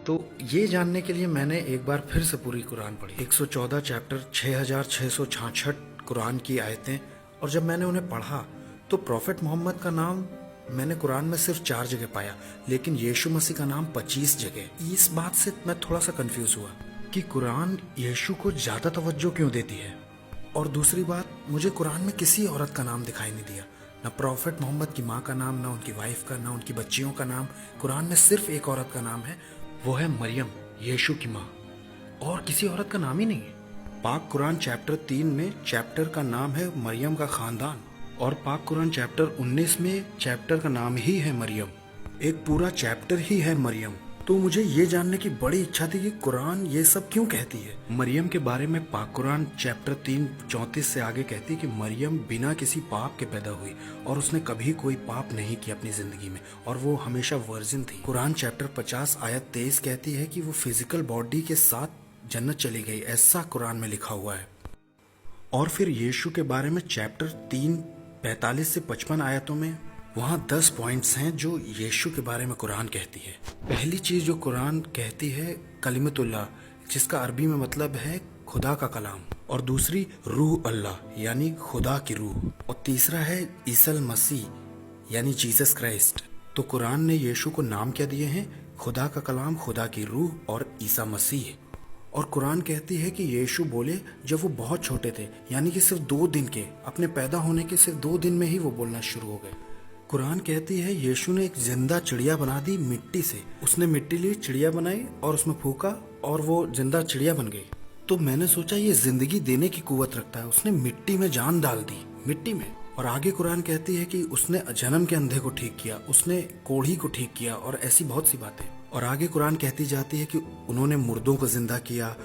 तो ये जानने के लिए मैंने एक बार फिर से पूरी कुरान पढ़ी। 114 चैप्टर, 6666 कुरान की आयतें। और जब मैंने उन्हें पढ़ा तो प्रॉफेट मोहम्मद का नाम मैंने कुरान में सिर्फ 4 जगह पाया, लेकिन यीशु मसीह का नाम 25 जगह। इस बात से मैं थोड़ा सा कंफ्यूज हुआ कि कुरान यीशु को ज्यादा तवज्जो क्यों देती है। और दूसरी बात, मुझे कुरान में किसी औरत का नाम दिखाई नहीं दिया, ना प्रॉफेट मोहम्मद की माँ का नाम, ना उनकी वाइफ का, ना उनकी बच्चियों का नाम। कुरान में सिर्फ एक औरत का नाम है, वो है मरियम, यीशु की माँ, और किसी औरत का नाम ही नहीं है। पाक कुरान चैप्टर 3 में चैप्टर का नाम है मरियम का खानदान, और पाक कुरान चैप्टर 19 में चैप्टर का नाम ही है मरियम। एक पूरा चैप्टर ही है मरियम। तो मुझे ये जानने की बड़ी इच्छा थी कि कुरान ये सब क्यों कहती है। मरियम के बारे में पाक कुरान चैप्टर 3:34 से आगे कहती है कि मरियम बिना किसी पाप के पैदा हुई और उसने कभी कोई पाप नहीं किया अपनी जिंदगी में, और वो हमेशा वर्जिन थी। कुरान चैप्टर 50 आयत 23 कहती है कि वो फिजिकल बॉडी के साथ जन्नत चली गई, ऐसा कुरान में लिखा हुआ है। और फिर यीशु के बारे में चैप्टर 3:45 से 55 आयतों में वहाँ 10 पॉइंट्स हैं जो यीशु के बारे में कुरान कहती है। पहली चीज जो कुरान कहती है कलिमतुल्लाह, जिसका अरबी में मतलब है खुदा का कलाम, और दूसरी रूह अल्लाह यानी खुदा की रूह, और तीसरा है ईसल मसीह यानी जीसस क्राइस्ट। तो कुरान ने यीशु को नाम क्या दिए हैं? खुदा का कलाम, खुदा की रूह और ईसा मसीह। और कुरान कहती है कि यीशु बोले जब वो बहुत छोटे थे, यानी कि सिर्फ 2 दिन के, अपने पैदा होने के सिर्फ 2 दिन में ही वो बोलना शुरू हो गए। कुरान कहती है यीशु ने एक जिंदा चिड़िया बना दी मिट्टी से। उसने मिट्टी ली, चिड़िया बनाई और उसमें फूका और वो जिंदा चिड़िया बन गई। तो मैंने सोचा ये जिंदगी देने की कुव्वत रखता है, उसने मिट्टी में जान डाल दी, मिट्टी में। और आगे कुरान कहती है कि उसने जन्म के अंधे को ठीक किया, उसने कोढ़ी को ठीक किया, और ऐसी बहुत सी बातें। और आगे कुरान कहती जाती है कि उन्होंने मुर्दों को जिंदा किया,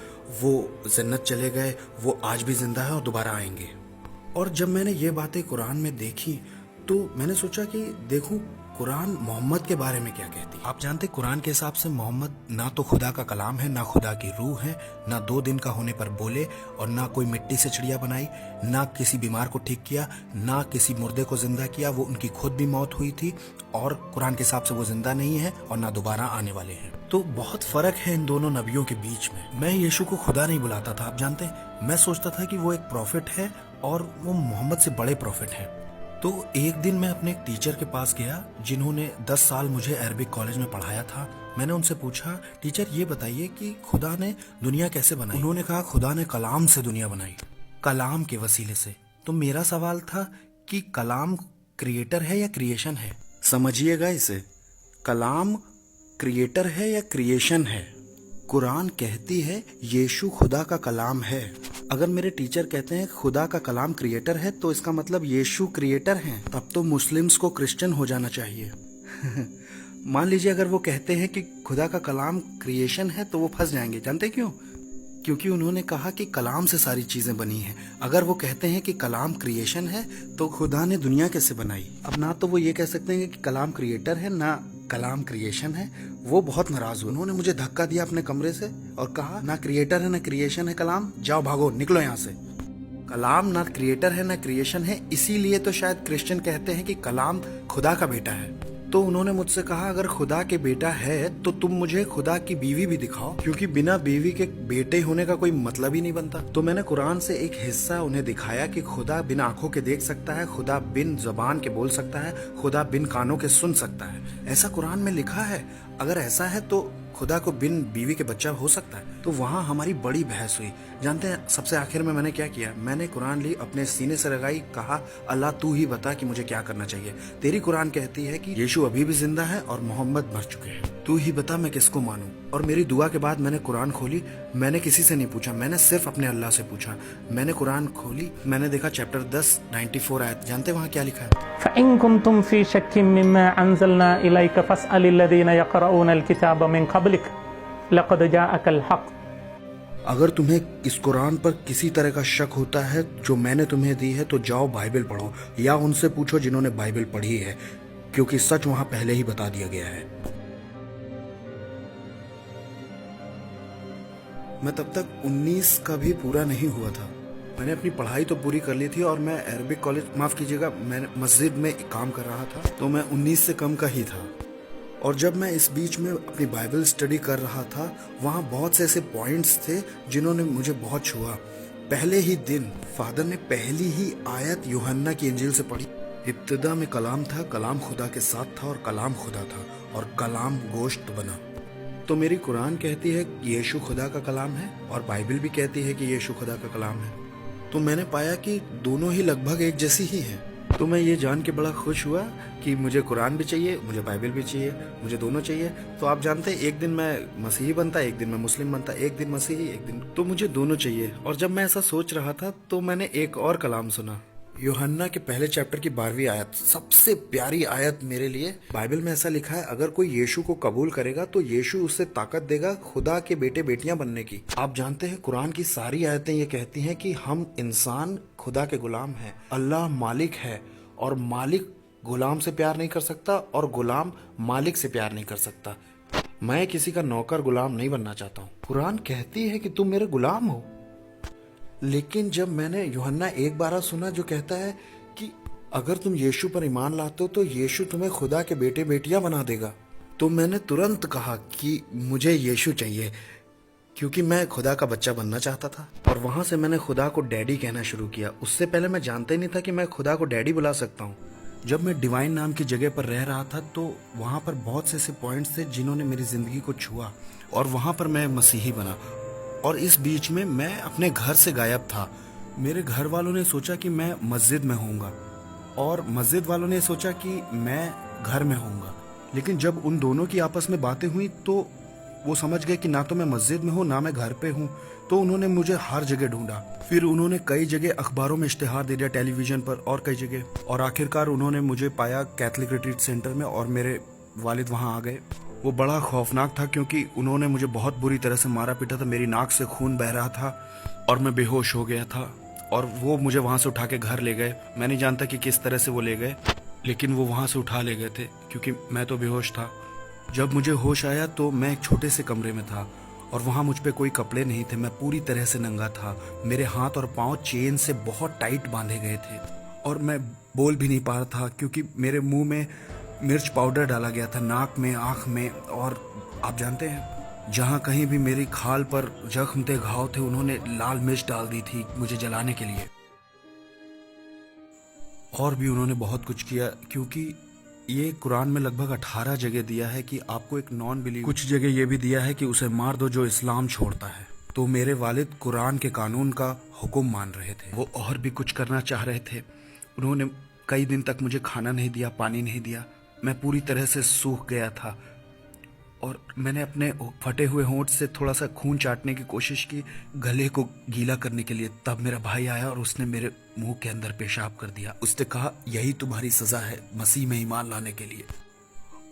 वो जन्नत चले गए, वो आज भी जिंदा है और दोबारा आएंगे। और जब मैंने ये बातें कुरान में देखी तो मैंने सोचा कि देखूं कुरान मोहम्मद के बारे में क्या कहती है। आप जानते कुरान के हिसाब से मोहम्मद ना तो खुदा का कलाम है, ना खुदा की रूह है, ना 2 दिन का होने पर बोले, और ना कोई मिट्टी से चिड़िया बनाई, ना किसी बीमार को ठीक किया, ना किसी मुर्दे को जिंदा किया। वो उनकी खुद भी मौत हुई थी और कुरान के हिसाब से वो जिंदा नहीं है और ना दोबारा आने वाले हैं। तो बहुत फर्क है इन दोनों नबियों के बीच में। मैं यीशु को खुदा नहीं बुलाता था, आप जानते हैं, मैं सोचता था कि वो एक प्रॉफिट है और वो मोहम्मद से बड़े प्रॉफिट है। तो एक दिन मैं अपने एक टीचर के पास गया जिन्होंने 10 साल मुझे अरबिक कॉलेज में पढ़ाया था। मैंने उनसे पूछा, टीचर ये बताइए कि खुदा ने दुनिया कैसे बनाई? उन्होंने कहा खुदा ने कलाम से दुनिया बनाई, कलाम के वसीले से। तो मेरा सवाल था कि कलाम क्रिएटर है या क्रिएशन है? समझिएगा इसे, कलाम क्रिएटर है या क्रिएशन है? कुरान कहती है यीशु खुदा का कलाम है। अगर मेरे टीचर कहते हैं खुदा का कलाम क्रिएटर है तो इसका मतलब यीशु क्रिएटर हैं। तब तो मुस्लिम्स को क्रिश्चियन हो जाना चाहिए। मान लीजिए अगर वो कहते हैं कि खुदा का कलाम क्रिएशन है तो वो फंस जाएंगे। जानते क्यों? क्योंकि उन्होंने कहा कि कलाम से सारी चीजें बनी हैं। अगर वो कहते हैं कि कलाम क्रिएशन है तो खुदा ने दुनिया कैसे बनाई? अब ना तो वो ये कह सकते हैं कि कलाम क्रिएटर है, ना कलाम क्रिएशन है। वो बहुत नाराज हुए, उन्होंने मुझे धक्का दिया अपने कमरे से और कहा ना क्रिएटर है ना क्रिएशन है कलाम, जाओ भागो, निकलो यहाँ से। कलाम ना क्रिएटर है ना क्रिएशन है, इसीलिए तो शायद क्रिश्चियन कहते हैं कि कलाम खुदा का बेटा है। तो उन्होंने मुझसे कहा अगर खुदा के बेटा है तो तुम मुझे खुदा की बीवी भी दिखाओ, क्योंकि बिना बीवी के बेटे होने का कोई मतलब ही नहीं बनता। तो मैंने कुरान से एक हिस्सा उन्हें दिखाया कि खुदा बिन आंखों के देख सकता है, खुदा बिन जबान के बोल सकता है, खुदा बिन कानों के सुन सकता है। ऐसा कुरान में लिखा है। अगर ऐसा है तो खुदा को बिन बीवी के बच्चा हो सकता है? तो वहाँ हमारी बड़ी बहस हुई। जानते हैं सबसे आखिर में मैंने क्या किया? मैंने कुरान ली, अपने सीने से लगाई, कहा अल्लाह तू ही बता कि मुझे क्या करना चाहिए। तेरी कुरान कहती है कि यीशु अभी भी जिंदा है और मोहम्मद मर चुके हैं, तू ही बता मैं किसको मानूं। और मेरी दुआ के बाद मैंने कुरान खोली। मैंने किसी से नहीं पूछा, मैंने सिर्फ अपने अल्लाह से पूछा। मैंने कुरान खोली, मैंने देखा चैप्टर 10:94 आयत। जानते वहाँ क्या लिखा है? फ़इन कुन्तुम फ़ी शक्किन मिम्मा अंज़लना इलैक फ़स्अलिल लज़ीना यक़रऊनल किताब मिन क़ब्लिक लक़द जाअकल हक़। अगर तुम्हें इस कुरान पर किसी तरह का शक होता है जो मैंने तुम्हें दी है तो जाओ बाइबल पढ़ो, या उनसे पूछो जिन्होंने बाइबल पढ़ी है, क्योंकि सच वहां पहले ही बता दिया गया है। मैं तब तक 19 का भी पूरा नहीं हुआ था। मैंने अपनी पढ़ाई तो पूरी कर ली थी और मैं अरबिक कॉलेज, माफ कीजिएगा, मैं मस्जिद में काम कर रहा था, तो मैं 19 से कम का ही था। और जब मैं इस बीच में अपनी बाइबल स्टडी कर रहा था, वहाँ बहुत से ऐसे पॉइंट्स थे जिन्होंने मुझे बहुत छुआ। पहले ही दिन फादर ने पहली ही आयत यूहन्ना की इंजील से पढ़ी। इब्तिदा में कलाम था, कलाम खुदा के साथ था और कलाम खुदा था और कलाम गोश्त बना। तो मेरी कुरान कहती है कि यीशु खुदा का कलाम है और बाइबल भी कहती है कि यीशु खुदा का कलाम है। तो मैंने पाया कि दोनों ही लगभग एक जैसी ही हैं। तो मैं ये जान के बड़ा खुश हुआ कि मुझे कुरान भी चाहिए, मुझे बाइबल भी चाहिए, मुझे दोनों चाहिए। तो आप जानते हैं, एक दिन मैं मसीही बनता, एक दिन मैं मुस्लिम बनता, एक दिन मसीही, एक दिन, तो मुझे दोनों चाहिए। और जब मैं ऐसा सोच रहा था तो मैंने एक और कलाम सुना, यूहन्ना के पहले चैप्टर की 12वीं आयत, सबसे प्यारी आयत मेरे लिए। बाइबल में ऐसा लिखा है, अगर कोई यीशु को कबूल करेगा तो यीशु उससे ताकत देगा खुदा के बेटे बेटियां बनने की। आप जानते हैं कुरान की सारी आयतें ये कहती हैं कि हम इंसान खुदा के गुलाम हैं। अल्लाह मालिक है और मालिक गुलाम से प्यार नहीं कर सकता और गुलाम मालिक से प्यार नहीं कर सकता। मैं किसी का नौकर गुलाम नहीं बनना चाहता हूँ। कुरान कहती है कि तुम मेरे गुलाम हो। लेकिन जब मैंने यूहन्ना 1:12 सुना जो कहता है कि अगर तुम यीशु पर ईमान लाते हो तो यीशु तुम्हें खुदा के बेटे बेटियां बना देगा, तो मैंने तुरंत कहा कि मुझे यीशु चाहिए, क्योंकि मैं खुदा का बच्चा बनना चाहता था। और वहां से मैंने खुदा को डैडी कहना शुरू किया। उससे पहले मैं जानता ही नहीं था कि मैं खुदा को डैडी बुला सकता हूँ। जब मैं डिवाइन नाम की जगह पर रह रहा था तो वहां पर बहुत से ऐसे पॉइंट्स थे जिन्होंने मेरी जिंदगी को छुआ और वहां पर मैं मसीही बना। और इस बीच में मैं अपने घर से गायब था। मेरे घर वालों ने सोचा कि मैं मस्जिद में होऊंगा और मस्जिद वालों ने सोचा कि मैं घर में होऊंगा। लेकिन जब उन दोनों की आपस में बातें हुई तो वो समझ गए कि ना तो मैं मस्जिद में हूँ ना मैं घर पे हूँ। तो उन्होंने मुझे हर जगह ढूंढा। फिर उन्होंने कई जगह अखबारों में इश्तेहार दे दिया, टेलीविजन पर और कई जगह, और आखिरकार उन्होंने मुझे पाया कैथलिक रिट्रीट सेंटर में और मेरे वालिद वहाँ आ गए। वो बड़ा खौफनाक था क्योंकि उन्होंने मुझे बहुत बुरी तरह से मारा पीटा था। मेरी नाक से खून बह रहा था और मैं बेहोश हो गया था और वो मुझे वहाँ से उठा के घर ले गए। मैं नहीं जानता कि किस तरह से वो ले गए, लेकिन वो वहाँ से उठा ले गए थे क्योंकि मैं तो बेहोश था। जब मुझे होश आया तो मैं एक छोटे से कमरे में था और वहाँ मुझ पे कोई कपड़े नहीं थे। मैं पूरी तरह से नंगा था। मेरे हाथ और पाँव चेन से बहुत टाइट बांधे गए थे और मैं बोल भी नहीं पा रहा था क्योंकि मेरे मुंह में मिर्च पाउडर डाला गया था, नाक में, आँख में। और आप जानते हैं, जहाँ कहीं भी मेरी खाल पर जख्म थे, घाव थे, उन्होंने लाल मिर्च डाल दी थी मुझे जलाने के लिए। और भी उन्होंने बहुत कुछ किया क्योंकि ये कुरान में लगभग 18 जगह दिया है कि आपको एक नॉन बिलीव, कुछ जगह ये भी दिया है कि उसे मार दो जो इस्लाम छोड़ता है। तो मेरे वालिद कुरान के कानून का हुक्म मान रहे थे। वो और भी कुछ करना चाह रहे थे। उन्होंने कई दिन तक मुझे खाना नहीं दिया, पानी नहीं दिया। मैं पूरी तरह से सूख गया था और मैंने अपने फटे हुए होंठ से थोड़ा सा खून चाटने की कोशिश की गले को गीला करने के लिए। तब मेरा भाई आया और उसने मेरे मुंह के अंदर पेशाब कर दिया। उसने कहा, यही तुम्हारी सजा है मसीह में ईमान लाने के लिए।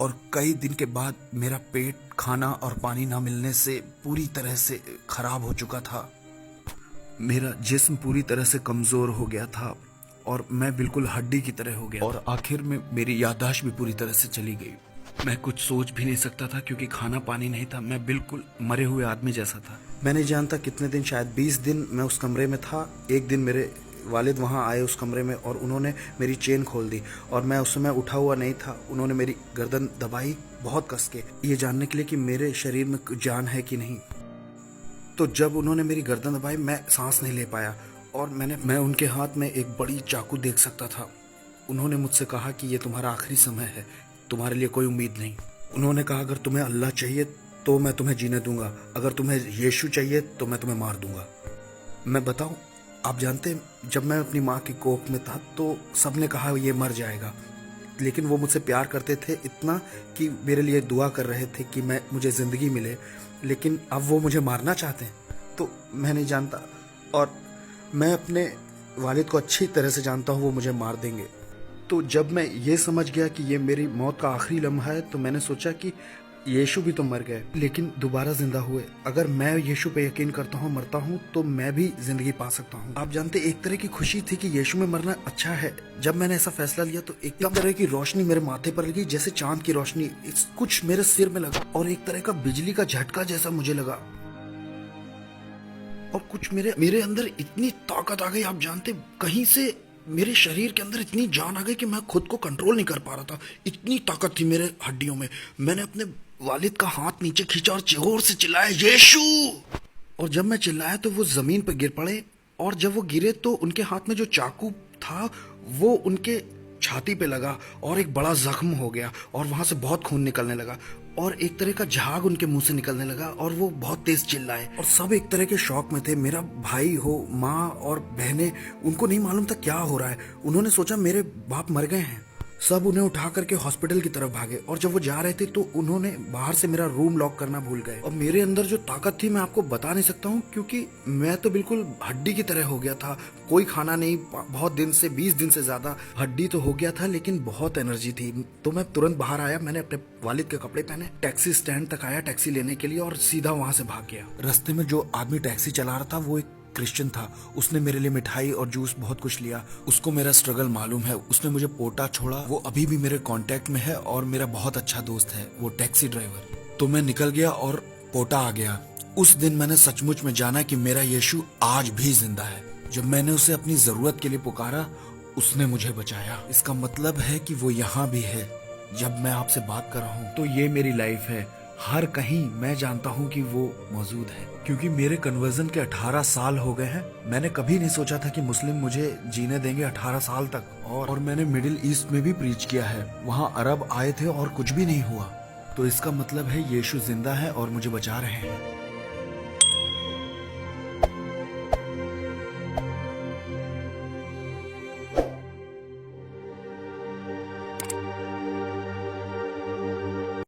और कई दिन के बाद मेरा पेट खाना और पानी ना मिलने से पूरी तरह से खराब हो चुका था। मेरा जिस्म पूरी तरह से कमजोर हो गया था और मैं बिल्कुल हड्डी की तरह हो गया और आखिर में मेरी याददाश्त भी पूरी तरह से चली गई। मैं कुछ सोच भी नहीं सकता था क्योंकि खाना पानी नहीं था। मैं बिल्कुल मरे हुए आदमी जैसा था। मैं नहीं जानता कितने दिन, शायद 20 दिन मैं उस कमरे में था। एक दिन मेरे वालिद वहाँ आए उस कमरे में और उन्होंने मेरी चेन खोल दी और मैं उस समय उठा हुआ नहीं था। उन्होंने मेरी गर्दन दबाई बहुत कस के, ये जानने के लिए कि मेरे शरीर में जान है कि नहीं। तो जब उन्होंने मेरी गर्दन दबाई मैं सांस नहीं ले पाया और मैं उनके हाथ में एक बड़ी चाकू देख सकता था। उन्होंने मुझसे कहा कि ये तुम्हारा आखिरी समय है, तुम्हारे लिए कोई उम्मीद नहीं। उन्होंने कहा, अगर तुम्हें अल्लाह चाहिए तो मैं तुम्हें जीने दूंगा, अगर तुम्हें यीशु चाहिए तो मैं तुम्हें मार दूंगा। मैं बताऊं, आप जानते हैं, जब मैं अपनी माँ की कोख में था तो सबने कहा ये मर जाएगा, लेकिन वो मुझसे प्यार करते थे इतना कि मेरे लिए दुआ कर रहे थे कि मुझे ज़िंदगी मिले। लेकिन अब वो मुझे मारना चाहते हैं, तो मैं नहीं जानता। और मैं अपने वालिद को अच्छी तरह से जानता हूँ, वो मुझे मार देंगे। तो जब मैं ये समझ गया कि ये मेरी मौत का आखिरी लम्हा है तो मैंने सोचा कि यीशु भी तो मर गए लेकिन दोबारा जिंदा हुए। अगर मैं यीशु पे यकीन करता हूँ, मरता हूँ, तो मैं भी जिंदगी पा सकता हूँ। आप जानते, एक तरह की खुशी थी कि यीशु में मरना अच्छा है। जब मैंने ऐसा फैसला लिया तो एक तरह की रोशनी मेरे माथे पर लगी, जैसे चांद की रोशनी कुछ मेरे सिर में लगा और एक तरह का बिजली का झटका जैसा मुझे लगा और कुछ मेरे अंदर इतनी ताकत आ गई। आप जानते, कहीं से मेरे शरीर के अंदर इतनी जान आ गई कि मैं खुद को कंट्रोल नहीं कर पा रहा था। इतनी ताकत थी मेरे हड्डियों में। मैंने अपने वालिद का हाथ नीचे खींचा और जोर से चिल्लाया, यीशु। और जब मैं चिल्लाया तो वो जमीन पर गिर पड़े, और जब वो गिरे तो उनके हाथ में जो चाकू था वो उनके छाती पे लगा और एक बड़ा जख्म हो गया, और वहां से बहुत खून निकलने लगा, और एक तरह का झाग उनके मुंह से निकलने लगा, और वो बहुत तेज चिल्लाए, और सब एक तरह के शौक में थे। मेरा भाई हो, माँ और बहनें, उनको नहीं मालूम था क्या हो रहा है। उन्होंने सोचा मेरे बाप मर गए हैं। सब उन्हें उठा करके हॉस्पिटल की तरफ भागे, और जब वो जा रहे थे तो उन्होंने बाहर से मेरा रूम लॉक करना भूल गए। और मेरे अंदर जो ताकत थी मैं आपको बता नहीं सकता हूँ, क्योंकि मैं तो बिल्कुल हड्डी की तरह हो गया था। कोई खाना नहीं, बहुत दिन से, 20 दिन से ज्यादा हड्डी तो हो गया था, लेकिन बहुत एनर्जी थी। तो मैं तुरंत बाहर आया, मैंने अपने वालिद के कपड़े पहने, टैक्सी स्टैंड तक आया टैक्सी लेने के लिए, और सीधा वहां से भाग गया। रास्ते में जो आदमी टैक्सी चला रहा था वो एक क्रिश्चियन था। उसने मेरे लिए मिठाई और जूस बहुत कुछ लिया। उसको मेरा स्ट्रगल मालूम है। उसने मुझे पोटा छोड़ा। वो अभी भी मेरे कांटेक्ट में है और मेरा बहुत अच्छा दोस्त है, वो टैक्सी ड्राइवर। तो मैं निकल गया और पोटा आ गया। उस दिन मैंने सचमुच में जाना कि मेरा यीशु आज भी जिंदा है। जब मैंने उसे अपनी जरूरत के लिए पुकारा, उसने मुझे बचाया। इसका मतलब है कि वो यहाँ भी है। जब मैं आपसे बात कर रहा हूँ तो ये मेरी लाइफ है। हर कहीं मैं जानता हूँ कि वो मौजूद है, क्योंकि मेरे कन्वर्जन के 18 साल हो गए हैं। मैंने कभी नहीं सोचा था कि मुस्लिम मुझे जीने देंगे 18 साल तक। और मैंने मिडिल ईस्ट में भी प्रीच किया है। वहाँ अरब आए थे और कुछ भी नहीं हुआ। तो इसका मतलब है यीशु जिंदा है और मुझे बचा रहे हैं।